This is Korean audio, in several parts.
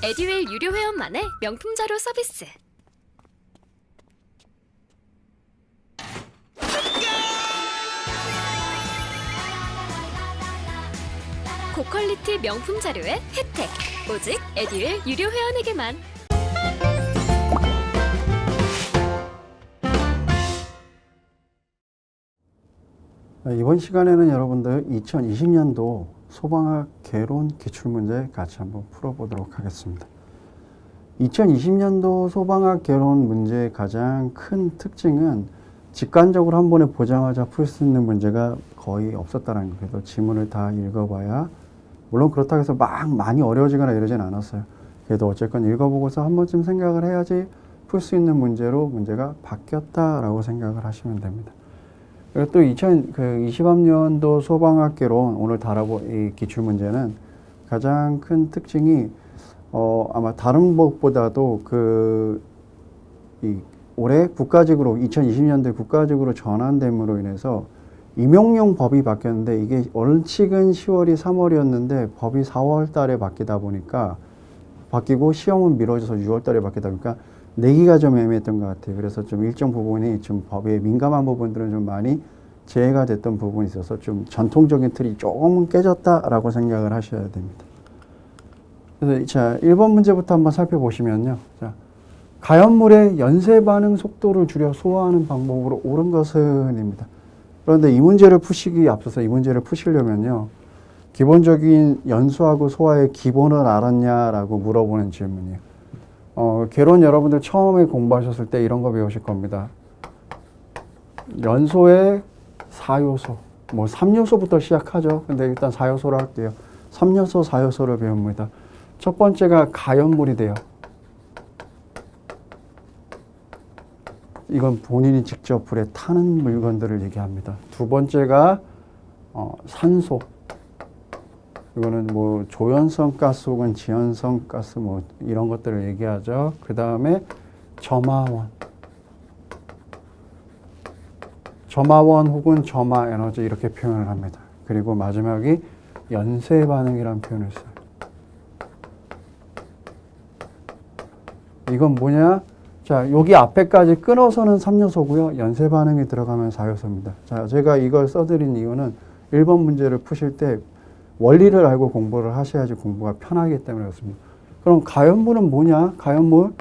에듀윌 유료 회원만의 명품 자료 서비스. 고퀄리티 명품 자료의 혜택. 오직 에듀윌 유료 회원에게만. 이번 시간에는 여러분들 2020년도 소방학 개론 기출문제 같이 한번 풀어보도록 하겠습니다. 2020년도 소방학 개론 문제의 가장 큰 특징은 직관적으로 한 번에 보자마자 풀 수 있는 문제가 거의 없었다는 거예요. 그래서 지문을 다 읽어봐야, 물론 그렇다고 해서 막 많이 어려워지거나 이러진 않았어요. 그래도 어쨌건 읽어보고서 한 번쯤 생각을 해야지 풀 수 있는 문제로 문제가 바뀌었다라고 생각을 하시면 됩니다. 그리고 또 2023년도 소방학 개론 오늘 다뤄볼 이 기출문제는 가장 큰 특징이 아마 다른 법보다도 올해 국가직으로 2020년도에 국가직으로 전환됨으로 인해서 임용용 법이 바뀌었는데, 이게 원칙은 10월이 3월이었는데 법이 4월 달에 바뀌고 시험은 미뤄져서 6월 달에 바뀌다 보니까 내기가 좀 애매했던 것 같아요. 그래서 좀 일정 부분이 좀 법에 민감한 부분들은 좀 많이 제외가 됐던 부분이 있어서 좀 전통적인 틀이 조금은 깨졌다라고 생각을 하셔야 됩니다. 그래서 자, 1번 문제부터 한번 살펴보시면요. 자, 가연물의 연쇄 반응 속도를 줄여 소화하는 방법으로 옳은 것은입니다. 그런데 이 문제를 푸시기 앞서서 이 문제를 푸시려면요, 기본적인 연수하고 소화의 기본을 알았냐라고 물어보는 질문이에요. 개론 여러분들 처음에 공부하셨을 때 이런 거 배우실 겁니다. 연소의 4요소, 3요소부터 시작하죠. 근데 일단 4요소로 할게요. 3요소, 4요소를 배웁니다. 첫 번째가 가연물이 돼요. 이건 본인이 직접 불에 타는 물건들을 얘기합니다. 두 번째가 산소. 이거는 조연성 가스 혹은 지연성 가스 이런 것들을 얘기하죠. 그 다음에 점화원 혹은 점화 에너지 이렇게 표현을 합니다. 그리고 마지막이 연쇄 반응이라는 표현을 써요. 이건 뭐냐? 자, 여기 앞에까지 끊어서는 3요소고요. 연쇄 반응이 들어가면 4요소입니다. 자, 제가 이걸 써드린 이유는 1번 문제를 푸실 때 원리를 알고 공부를 하셔야지 공부가 편하기 때문에 그렇습니다. 그럼 가연물은 뭐냐? 가연물,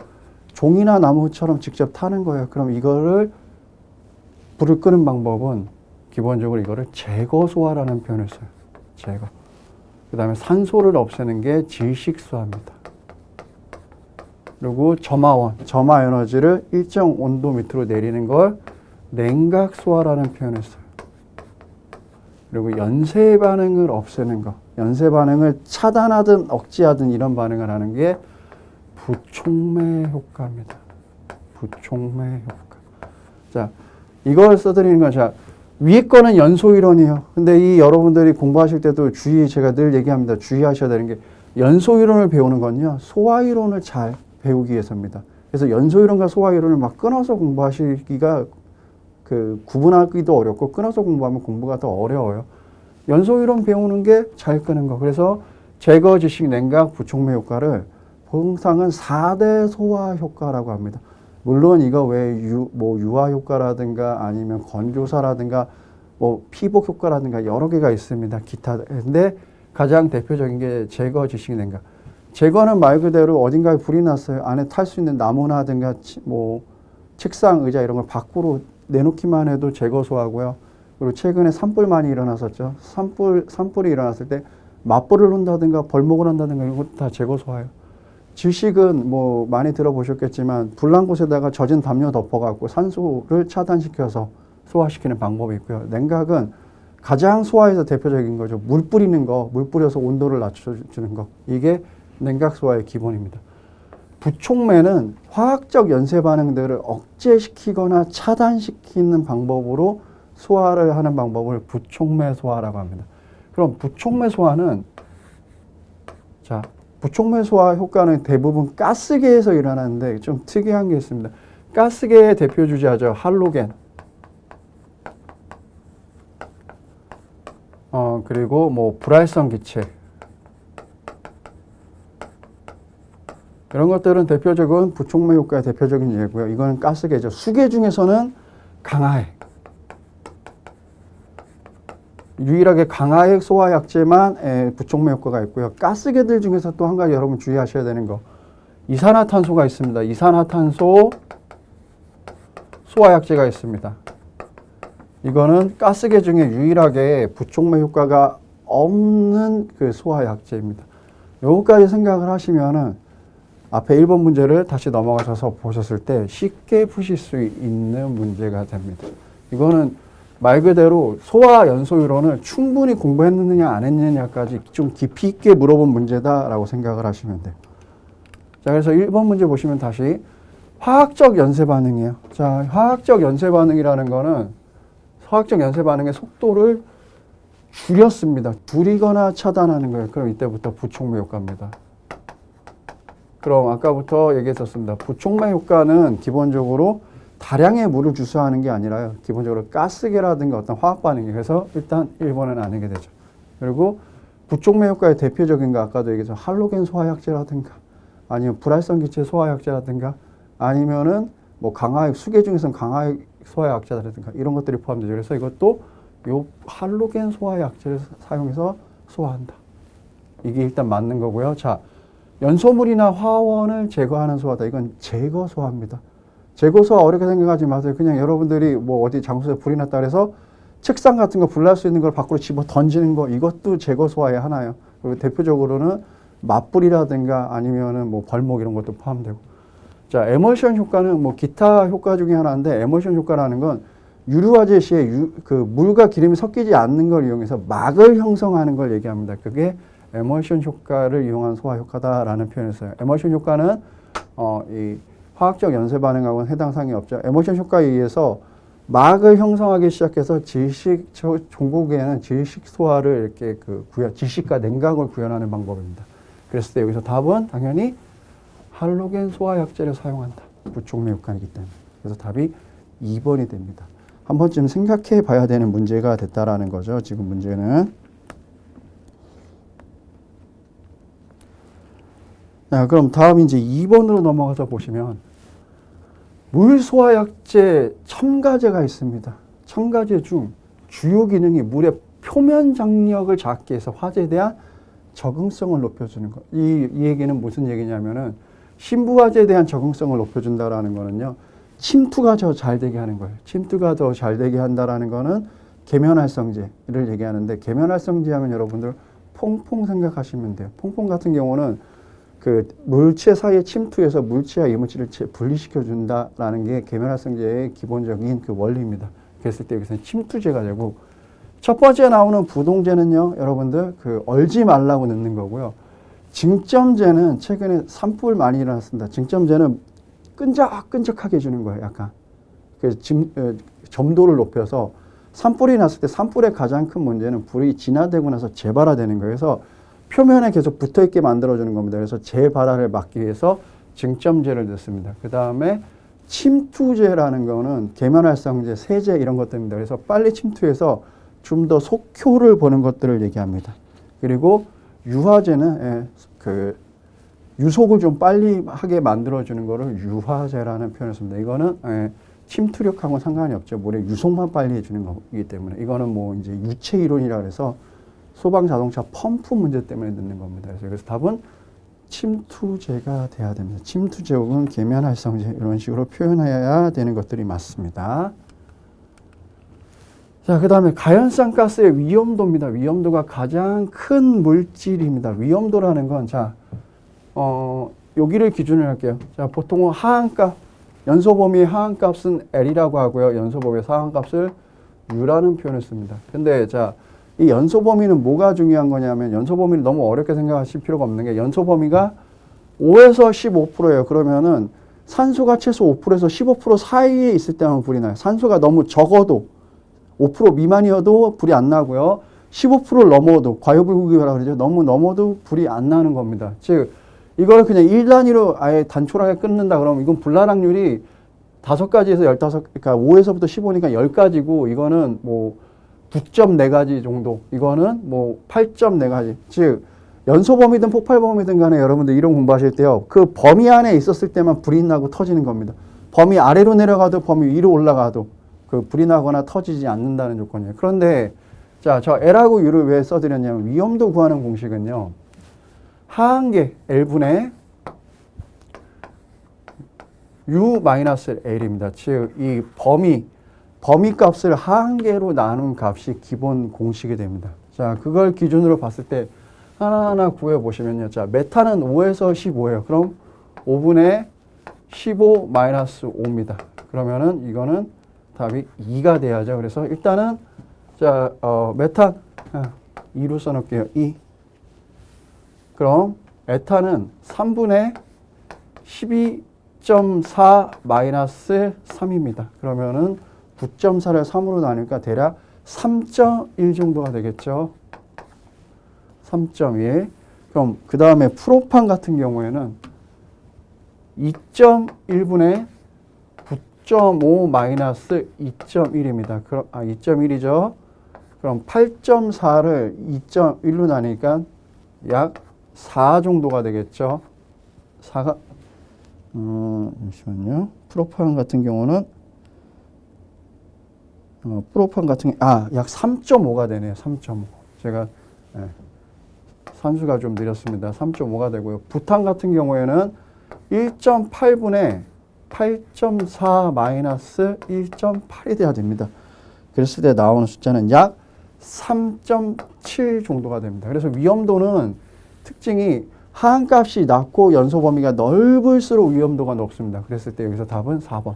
종이나 나무처럼 직접 타는 거예요. 그럼 이거를 불을 끄는 방법은 기본적으로 이거를 제거 소화라는 표현을 써요. 제거. 그 다음에 산소를 없애는 게 질식수화입니다. 그리고 점화원, 점화 에너지를 일정 온도 밑으로 내리는 걸 냉각소화라는 표현을 써요. 그리고 연쇄 반응을 없애는 거, 연쇄 반응을 차단하든 억제하든 이런 반응을 하는 게 부촉매 효과입니다. 부촉매 효과. 자, 이걸 써드리는 건, 자, 위에 거는 연소이론이에요. 근데 이 여러분들이 공부하실 때도 제가 늘 얘기합니다. 주의하셔야 되는 게, 연소이론을 배우는 건요, 소화이론을 잘 배우기 위해서입니다. 그래서 연소이론과 소화이론을 막 끊어서 공부하시기가 구분하기도 어렵고, 끊어서 공부하면 공부가 더 어려워요. 연소이론 배우는 게 잘 끄는 거. 그래서 제거, 질식, 냉각, 부촉매 효과를 통상은 4대 소화 효과라고 합니다. 물론 이거 외에 유화 효과라든가 아니면 건조사라든가 피복 효과라든가 여러 개가 있습니다. 기타. 근데 가장 대표적인 게 제거, 질식, 냉각. 제거는 말 그대로 어딘가에 불이 났어요. 안에 탈 수 있는 나무나든가 책상, 의자 이런 걸 밖으로 내놓기만 해도 제거소하고요. 그리고 최근에 산불 많이 일어났었죠. 산불이 일어났을 때 맞불을 한다든가 벌목을 한다든가 이런 것도 다 제거소화예요. 질식은 많이 들어보셨겠지만 불난 곳에다가 젖은 담요 덮어갖고 산소를 차단시켜서 소화시키는 방법이 있고요. 냉각은 가장 소화에서 대표적인 거죠. 물 뿌리는 거, 물 뿌려서 온도를 낮춰주는 거. 이게 냉각 소화의 기본입니다. 부촉매는 화학적 연쇄 반응들을 억제시키거나 차단시키는 방법으로 소화를 하는 방법을 부촉매 소화라고 합니다. 그럼 부촉매 소화는 자, 부촉매 소화 효과는 대부분 가스계에서 일어나는데 좀 특이한 게 있습니다. 가스계의 대표 주자죠. 할로겐. 그리고 뭐 불활성 기체. 이런 것들은 대표적인 부촉매 효과의 대표적인 예고요. 이거는 가스계죠. 수계 중에서는 강화액. 유일하게 강화액 소화약제만 부촉매 효과가 있고요. 가스계들 중에서 또 한 가지 여러분 주의하셔야 되는 거. 이산화탄소가 있습니다. 이산화탄소 소화약제가 있습니다. 이거는 가스계 중에 유일하게 부촉매 효과가 없는 그 소화약제입니다. 요거까지 생각을 하시면은 앞에 1번 문제를 다시 넘어가셔서 보셨을 때 쉽게 푸실 수 있는 문제가 됩니다. 이거는 말 그대로 소화 연소 이론을 충분히 공부했느냐 안 했느냐까지 좀 깊이 있게 물어본 문제다라고 생각을 하시면 돼요. 자, 그래서 1번 문제 보시면 다시 화학적 연쇄 반응이에요. 자, 화학적 연쇄 반응이라는 거는 화학적 연쇄 반응의 속도를 줄였습니다. 줄이거나 차단하는 거예요. 그럼 이때부터 부촉매 효과입니다. 그럼 아까부터 얘기했었습니다. 부촉매 효과는 기본적으로 다량의 물을 주스하는 게 아니라요. 기본적으로 가스계라든가 어떤 화학 반응이 그래서 일단 1번은 아니게 되죠. 그리고 부촉매 효과의 대표적인 거 아까도 얘기했죠. 할로겐 소화약제라든가 아니면 불활성 기체 소화약제라든가 아니면은 뭐 강화액 수계 중에서는 강화액 소화약제라든가 이런 것들이 포함되죠. 그래서 이것도 요 할로겐 소화약제를 사용해서 소화한다. 이게 일단 맞는 거고요. 자, 연소물이나 화원을 제거하는 소화다. 이건 제거 소화입니다. 제거 소화 어렵게 생각하지 마세요. 그냥 여러분들이 뭐 어디 장소에 불이 났다 그래서 책상 같은 거 불날 수 있는 걸 밖으로 집어 던지는 거 이것도 제거 소화의 하나예요. 그리고 대표적으로는 맞불이라든가 아니면은 뭐 벌목 이런 것도 포함되고. 자, 에멀션 효과는 뭐 기타 효과 중에 하나인데 에멀션 효과라는 건 유류화제 시에 그 물과 기름이 섞이지 않는 걸 이용해서 막을 형성하는 걸 얘기합니다. 그게 에멀션 효과를 이용한 소화 효과다라는 표현을 써요. 에멀션 효과는 이 화학적 연쇄 반응하고는 해당 사항이 없죠. 에멀션 효과에 의해서 막을 형성하기 시작해서 질식 종국에는 질식 소화를 이렇게 질식과 냉각을 구현하는 방법입니다. 그랬을 때 여기서 답은 당연히 할로겐 소화약제를 사용한다. 부촉매 효과이기 때문에. 그래서 답이 2번이 됩니다. 한 번쯤 생각해 봐야 되는 문제가 됐다라는 거죠. 지금 문제는. 자, 그럼 다음 이제 2번으로 넘어가서 보시면 물소화약제 첨가제가 있습니다. 첨가제 중 주요 기능이 물의 표면 장력을 작게 해서 화재에 대한 적응성을 높여주는 것. 이 얘기는 무슨 얘기냐면은 신부화재에 대한 적응성을 높여준다라는 거는요. 침투가 더 잘 되게 하는 거예요. 침투가 더 잘 되게 한다라는 거는 계면활성제를 얘기하는데 계면활성제 하면 여러분들 퐁퐁 생각하시면 돼요. 퐁퐁 같은 경우는 그 물체 사이에 침투해서 물체와 이물질을 분리시켜 준다라는 게 계면활성제의 기본적인 그 원리입니다. 그랬을 때 여기서는 침투제가 되고 첫 번째 나오는 부동제는요, 여러분들 그 얼지 말라고 넣는 거고요. 증점제는 최근에 산불 많이 일어났습니다. 증점제는 끈적끈적하게 해주는 거예요, 약간. 그 점도를 높여서 산불이 났을 때 산불의 가장 큰 문제는 불이 진화되고 나서 재발화되는 거예요. 그래서 표면에 계속 붙어있게 만들어주는 겁니다. 그래서 재발화를 막기 위해서 증점제를 넣습니다. 그 다음에 침투제라는 거는 계면활성제, 세제 이런 것들입니다. 그래서 빨리 침투해서 좀 더 속효를 보는 것들을 얘기합니다. 그리고 유화제는 그 유속을 좀 빨리 하게 만들어주는 거를 유화제라는 표현을 씁니다. 이거는 침투력하고는 상관이 없죠. 물의 유속만 빨리 해주는 거기 때문에. 이거는 뭐 이제 유체 이론이라 그래서 소방 자동차 펌프 문제 때문에 넣는 겁니다. 그래서 답은 침투제가 돼야 됩니다. 침투제 혹은 계면활성제 이런 식으로 표현해야 되는 것들이 맞습니다. 자, 그 다음에 가연성 가스의 위험도입니다. 위험도가 가장 큰 물질입니다. 위험도라는 건, 자, 여기를 기준으로 할게요. 자, 보통은 하한값, 연소 범위의 하한값은 L이라고 하고요. 연소 범위의 상한값을 U라는 표현을 씁니다. 근데, 자, 이 연소 범위는 뭐가 중요한 거냐면, 연소 범위를 너무 어렵게 생각하실 필요가 없는 게, 연소 범위가 5에서 15%예요. 그러면은 산소가 최소 5%에서 15% 사이에 있을 때만 불이 나요. 산소가 너무 적어도 5% 미만이어도 불이 안 나고요. 15%를 넘어도 과유불급이라고 그러죠. 너무 넘어도 불이 안 나는 겁니다. 즉 이거를 그냥 1단위로 아예 단촐하게 끊는다 그러면 이건 불나락률이 5가지에서 15, 그러니까 5에서부터 15니까 10가지고 이거는 뭐 9.4가지 정도, 이거는 뭐 8.4가지. 즉 연소 범위든 폭발 범위든 간에 여러분들 이론 공부하실 때요. 그 범위 안에 있었을 때만 불이 나고 터지는 겁니다. 범위 아래로 내려가도 범위 위로 올라가도 그 불이 나거나 터지지 않는다는 조건이에요. 그런데 자, 저 L하고 U를 왜 써드렸냐면 위험도 구하는 공식은요. 하한계 L분의 U-L입니다. 즉, 이 범위 값을 하한계로 나눈 값이 기본 공식이 됩니다. 자, 그걸 기준으로 봤을 때 하나하나 구해보시면요. 자, 메탄은 5에서 15예요. 그럼 5분의 15-5입니다. 그러면은 이거는 답이 2가 돼야죠. 그래서 일단은 자, 메탄 2로 써놓을게요. 2. 그럼 에탄은 3분의 12.4-3입니다. 그러면은 9.4를 3으로 나누니까 대략 3.1 정도가 되겠죠. 3.1. 그럼 그 다음에 프로판 같은 경우에는 2.1분의 9.5-2.1입니다. 그럼 2.1이죠. 그럼 8.4를 2.1로 나누니까 약 4 정도가 되겠죠. 4가 잠시만요. 프로판 같은 경우는 약 3.5가 되네요. 3.5. 제가 산수가 좀 느렸습니다. 3.5가 되고요. 부탄 같은 경우에는 1.8분의 8.4-1.8이 돼야 됩니다. 그랬을 때 나오는 숫자는 약 3.7 정도가 됩니다. 그래서 위험도는 특징이 하한값이 낮고 연소 범위가 넓을수록 위험도가 높습니다. 그랬을 때 여기서 답은 4번.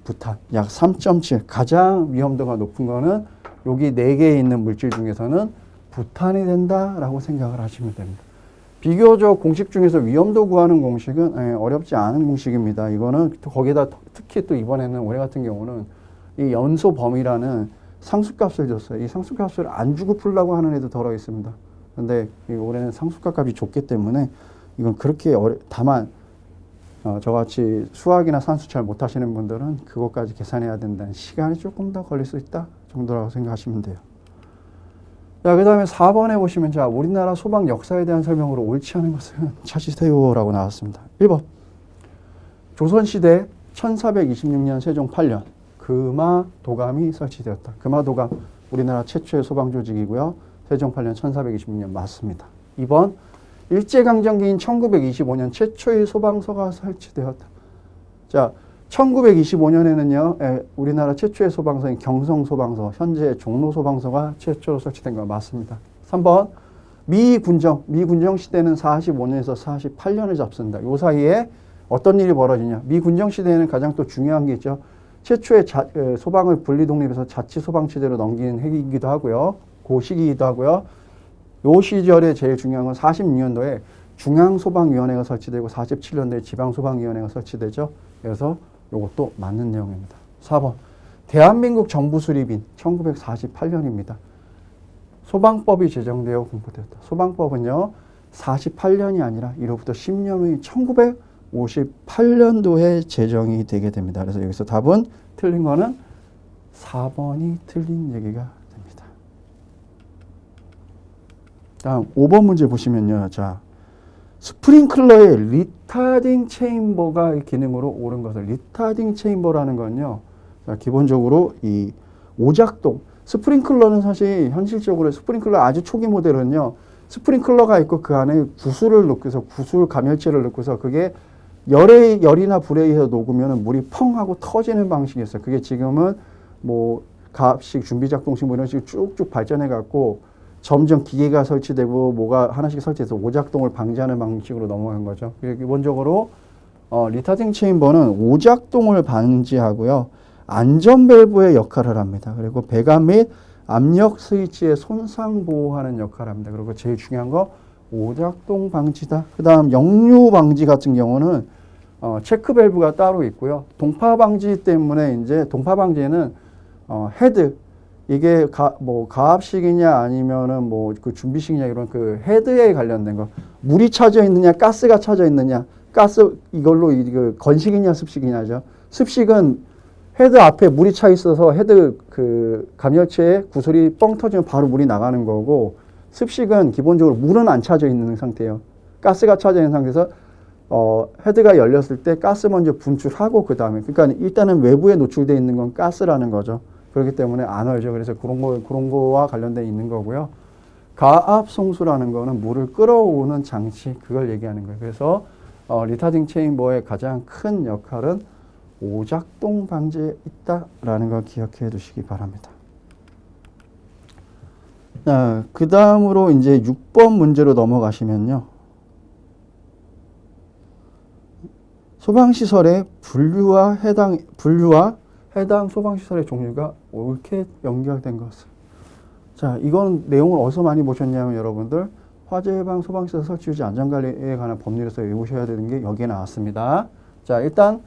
부탄 약 3.7. 가장 위험도가 높은 거는 여기 4개에 있는 물질 중에서는 부탄이 된다라고 생각을 하시면 됩니다. 비교적 공식 중에서 위험도 구하는 공식은 어렵지 않은 공식입니다. 이거는 거기다 특히 또 이번에는 올해 같은 경우는 이 연소 범위라는 상수값을 줬어요. 이 상수값을 안 주고 풀라고 하는 애도 덜어 있습니다. 근데 올해는 상수값 값이 좋기 때문에 이건 그렇게 다만 저같이 수학이나 산수 잘 못하시는 분들은 그것까지 계산해야 된다는 시간이 조금 더 걸릴 수 있다 정도라고 생각하시면 돼요. 자, 그 다음에 4번에 보시면 자, 우리나라 소방 역사에 대한 설명으로 옳지 않은 것은 찾으세요라고 나왔습니다. 1번. 조선시대 1426년 세종 8년 금화도감이 설치되었다. 금화도감 우리나라 최초의 소방 조직이고요. 세종 8년 1426년 맞습니다. 2번. 일제강점기인 1925년 최초의 소방서가 설치되었다. 자, 1925년에는요, 우리나라 최초의 소방서인 경성소방서, 현재 종로소방서가 최초로 설치된 거 맞습니다. 3번, 미군정 시대는 45년에서 48년을 잡습니다. 이 사이에 어떤 일이 벌어지냐. 미군정 시대에는 가장 또 중요한 게 있죠. 최초의 소방을 분리독립해서 자치소방체제로 넘기는 해이기도 하고요. 그 시기이기도 하고요. 요 시절에 제일 중요한 건 46년도에 중앙소방위원회가 설치되고 47년도에 지방소방위원회가 설치되죠. 그래서 이것도 맞는 내용입니다. 4번. 대한민국 정부 수립인 1948년입니다. 소방법이 제정되어 공포되었다. 소방법은요. 48년이 아니라 이로부터 10년 후인 1958년도에 제정이 되게 됩니다. 그래서 여기서 답은 틀린 거는 4번이 틀린 얘기가 됩니다. 다음 5번 문제 보시면요. 자, 스프링클러의 리타딩 체인버가 기능으로 옳은 것을 리타딩 체인버라는 건요. 자, 기본적으로 이 오작동 스프링클러는 사실 현실적으로 스프링클러 아주 초기 모델은요. 스프링클러가 있고 그 안에 구슬을 넣고서 구슬 감열체를 넣고서 그게 열이나 불에 의해서 녹으면 물이 펑 하고 터지는 방식이었어요. 그게 지금은 뭐 가압식, 준비작동식 뭐 이런 식으로 쭉쭉 발전해 갖고 점점 기계가 설치되고 뭐가 하나씩 설치해서 오작동을 방지하는 방식으로 넘어간 거죠. 기본적으로 리타딩 체인버는 오작동을 방지하고요. 안전밸브의 역할을 합니다. 그리고 배관 및 압력 스위치의 손상 보호하는 역할을 합니다. 그리고 제일 중요한 거 오작동 방지다. 그 다음 역류 방지 같은 경우는 체크 밸브가 따로 있고요. 동파 방지 때문에 이제 동파 방지에는 헤드 이게 가압식이냐 아니면은 뭐 그 준비식이냐 이런 그 헤드에 관련된 거 물이 차져 있느냐 가스가 차져 있느냐 가스 이걸로 그 건식이냐 습식이냐죠. 습식은 헤드 앞에 물이 차 있어서 헤드 그 감열체에 구슬이 뻥 터지면 바로 물이 나가는 거고 습식은 기본적으로 물은 안 차져 있는 상태예요. 가스가 차져 있는 상태에서 헤드가 열렸을 때 가스 먼저 분출하고 그 다음에 그러니까 일단은 외부에 노출되어 있는 건 가스라는 거죠. 그렇기 때문에 안 얼죠. 그래서 그런 거와 관련돼 있는 거고요. 가압 송수라는 거는 물을 끌어오는 장치 그걸 얘기하는 거예요. 그래서 리타딩 체인버의 가장 큰 역할은 오작동 방지에 있다라는 걸 기억해 두시기 바랍니다. 그 다음으로 이제 6번 문제로 넘어가시면요. 소방시설의 분류와 해당 소방시설의 종류가 옳게 연결된 것을. 자, 이건 내용을 어디서 많이 보셨냐면 여러분들 화재 예방 소방시설 설치 유지 안전관리에 관한 법률에서 외우셔야 되는 게 여기에 나왔습니다. 자, 일단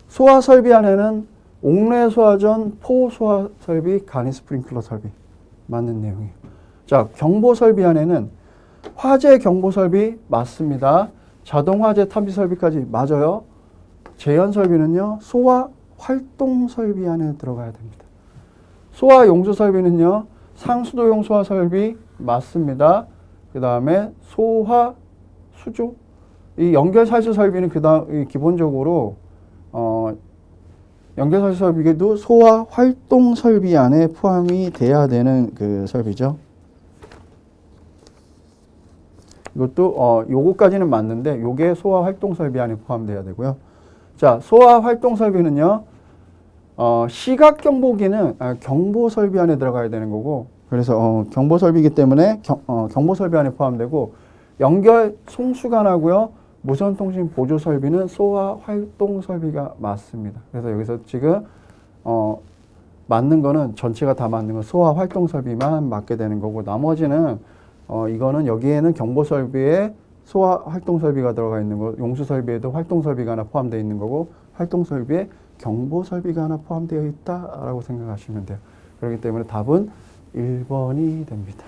소화 설비 안에는 옥내 소화전, 포 소화 설비, 간이 스프링클러 설비 맞는 내용이에요. 자, 경보 설비 안에는 화재 경보 설비 맞습니다. 자동 화재 탐지 설비까지 맞아요. 재현 설비는요, 소화 활동 설비 안에 들어가야 됩니다. 소화 용수 설비는요, 상수도용 소화 설비 맞습니다. 그 다음에 소화 수조 이 연결 살수 설비는 그다음 기본적으로 연결 살수 설비도 소화 활동 설비 안에 포함이 돼야 되는 그 설비죠. 이것도 요거까지는 맞는데 요게 소화 활동 설비 안에 포함돼야 되고요. 자, 소화 활동 설비는요. 시각 경보기는 경보 설비 안에 들어가야 되는 거고 그래서 경보 설비이기 때문에 경보 설비 안에 포함되고 연결 송수관하고요. 무선 통신 보조 설비는 소화 활동 설비가 맞습니다. 그래서 여기서 지금 맞는 거는 전체가 다 맞는 건 소화 활동 설비만 맞게 되는 거고 나머지는 이거는 여기에는 경보 설비에 소화 활동 설비가 들어가 있는 거, 용수 설비에도 활동 설비가 하나 포함되어 있는 거고 활동 설비에 경보 설비가 하나 포함되어 있다라고 생각하시면 돼요. 그렇기 때문에 답은 1번이 됩니다.